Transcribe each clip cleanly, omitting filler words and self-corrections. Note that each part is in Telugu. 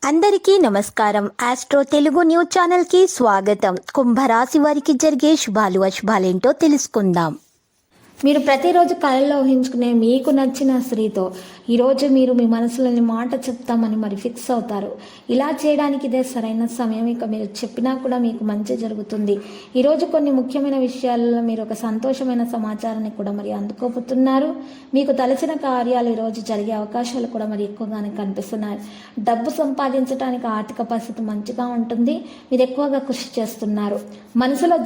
అందరికీ నమస్కారం. ఆస్ట్రో తెలుగు న్యూస్ ఛానల్ కి స్వాగతం. కుంభరాశి వారికి జరిగే శుభాలు అశుభాలేంటో తెలుసుకుందాం. మీరు ప్రతిరోజు కళల్లో ఊహించుకునే మీకు నచ్చిన స్త్రీతో ఈరోజు మీరు మీ మనసులోని మాట చెప్తామని మరి ఫిక్స్ అవుతారు. ఇలా చేయడానికి ఇదే సరైన సమయం. ఇక మీరు చెప్పినా కూడా మీకు మంచి జరుగుతుంది. ఈరోజు కొన్ని ముఖ్యమైన విషయాలలో మీరు ఒక సంతోషమైన సమాచారాన్ని కూడా మరి అందుకోబోతున్నారు. మీకు తలచిన కార్యాలు ఈరోజు జరిగే అవకాశాలు కూడా మరి ఎక్కువగానే కనిపిస్తున్నాయి. డబ్బు సంపాదించడానికి ఆర్థిక పరిస్థితి మంచిగా ఉంటుంది. మీరు ఎక్కువగా కృషి చేస్తున్నారు. మనసులో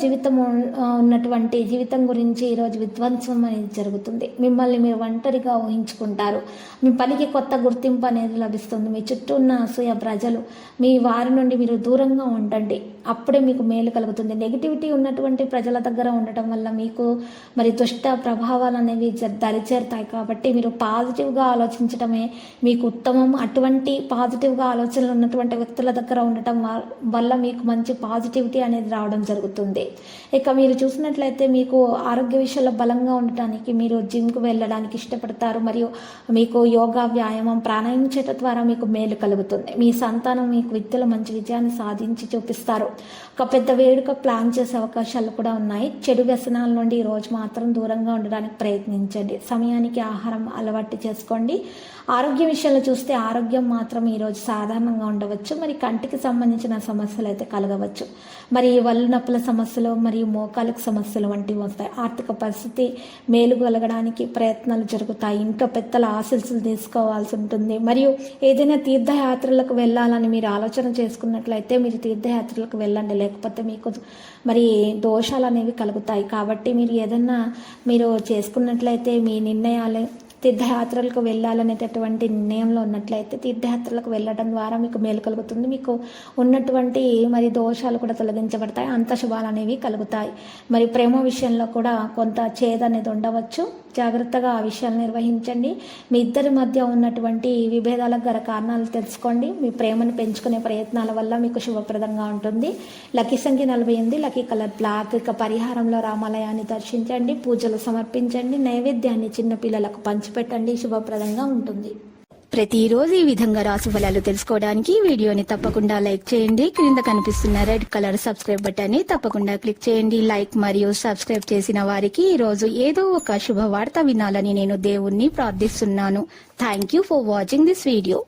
ఉన్నటువంటి జీవితం గురించి ఈరోజు విధ్వంసం అనేది జరుగుతుంది. మిమ్మల్ని మీరు ఒంటరిగా ఊహించుకుంటారు. మీ పనికి కొత్త గుర్తింపు అనేది లభిస్తుంది. మీ చుట్టూ ఉన్న అసూయ ప్రజలు మీ వారి నుండి మీరు దూరంగా ఉండండి. అప్పుడే మీకు మేలు కలుగుతుంది. నెగిటివిటీ ఉన్నటువంటి ప్రజల దగ్గర ఉండటం వల్ల మీకు మరి దుష్ట ప్రభావాలు అనేవి దరిచేరుతాయి. కాబట్టి మీరు పాజిటివ్గా ఆలోచించడమే మీకు ఉత్తమం. అటువంటి పాజిటివ్గా ఆలోచనలు ఉన్నటువంటి వ్యక్తుల దగ్గర ఉండటం వల్ల మీకు మంచి పాజిటివిటీ అనేది రావడం జరుగుతుంది. ఇక మీరు చూసినట్లయితే మీకు ఆరోగ్య విషయంలో బలంగా ఉండటానికి మీరు జిమ్కు వెళ్ళడానికి ఇష్టపడతారు. మరియు మీకు యోగా, వ్యాయామం, ప్రాణాయామం చేయడం ద్వారా మీకు మేలు కలుగుతుంది. మీ సంతానం మీకు విద్యలో మంచి విజయాన్ని సాధించి చూపిస్తారు. ఒక పెద్ద వేడుక ప్లాన్ చేసే అవకాశాలు కూడా ఉన్నాయి. చెడు వ్యసనాల నుండి ఈ రోజు మాత్రం దూరంగా ఉండడానికి ప్రయత్నించండి. సమయానికి ఆహారం అలవాటు చేసుకోండి. ఆరోగ్య విషయంలో చూస్తే ఆరోగ్యం మాత్రం ఈరోజు సాధారణంగా ఉండవచ్చు. మరి కంటికి సంబంధించిన సమస్యలు అయితే కలగవచ్చు. మరి వల్లు నొప్పుల సమస్యలు మరియు మోకాలకు సమస్యలు వంటివి వస్తాయి. ఆర్థిక పరిస్థితి మేలు కలగడానికి ప్రయత్నాలు జరుగుతాయి. ఇంట్లో పెద్దల ఆశీస్సులు తీసుకోవాల్సి ఉంటుంది. మరియు ఏదైనా తీర్థయాత్రలకు వెళ్ళాలని మీరు ఆలోచన చేసుకున్నట్లయితే మీరు తీర్థయాత్రలకు వెళ్ళండి. లేకపోతే మీకు మరి దోషాలు అనేవి కలుగుతాయి. కాబట్టి మీరు ఏదన్నా మీరు చేసుకున్నట్లయితే మీ నిర్ణయాలు తీర్థయాత్రలకు వెళ్ళాలనేటటువంటి నిర్ణయంలో ఉన్నట్లయితే తీర్థయాత్రలకు వెళ్ళడం ద్వారా మీకు మేలు కలుగుతుంది. మీకు ఉన్నటువంటి మరి దోషాలు కూడా తొలగించబడతాయి. అంత శుభాలు అనేవి కలుగుతాయి. మరి ప్రేమ విషయంలో కూడా కొంత చేదు అనేది ఉండవచ్చు. జాగ్రత్తగా ఆ విషయాలు నిర్వహించండి. మీ ఇద్దరి మధ్య ఉన్నటువంటి విభేదాలకు గల కారణాలు తెలుసుకోండి. మీ ప్రేమను పెంచుకునే ప్రయత్నాల వల్ల మీకు శుభప్రదంగా ఉంటుంది. లక్కీ సంఖ్య 48, లక్కీ కలర్ బ్లాక్. ఇక పరిహారంలో రామాలయాన్ని దర్శించండి, పూజలు సమర్పించండి, నైవేద్యాన్ని చిన్నపిల్లలకు పంచిపెట్టండి. శుభప్రదంగా ఉంటుంది. ప్రతిరోజు ఈ విధంగా రాశి ఫలాలు తెలుసుకోవడానికి వీడియోని తప్పకుండా లైక్ చేయండి. క్రింద కనిపిస్తున్న రెడ్ కలర్ సబ్స్క్రైబ్ బటన్ ని తప్పకుండా క్లిక్ చేయండి. లైక్ మరియు సబ్స్క్రైబ్ చేసిన వారికి ఈ రోజు ఏదో ఒక శుభవార్త వినాలని నేను దేవుణ్ణి ప్రార్థిస్తున్నాను. Thank you for watching this video.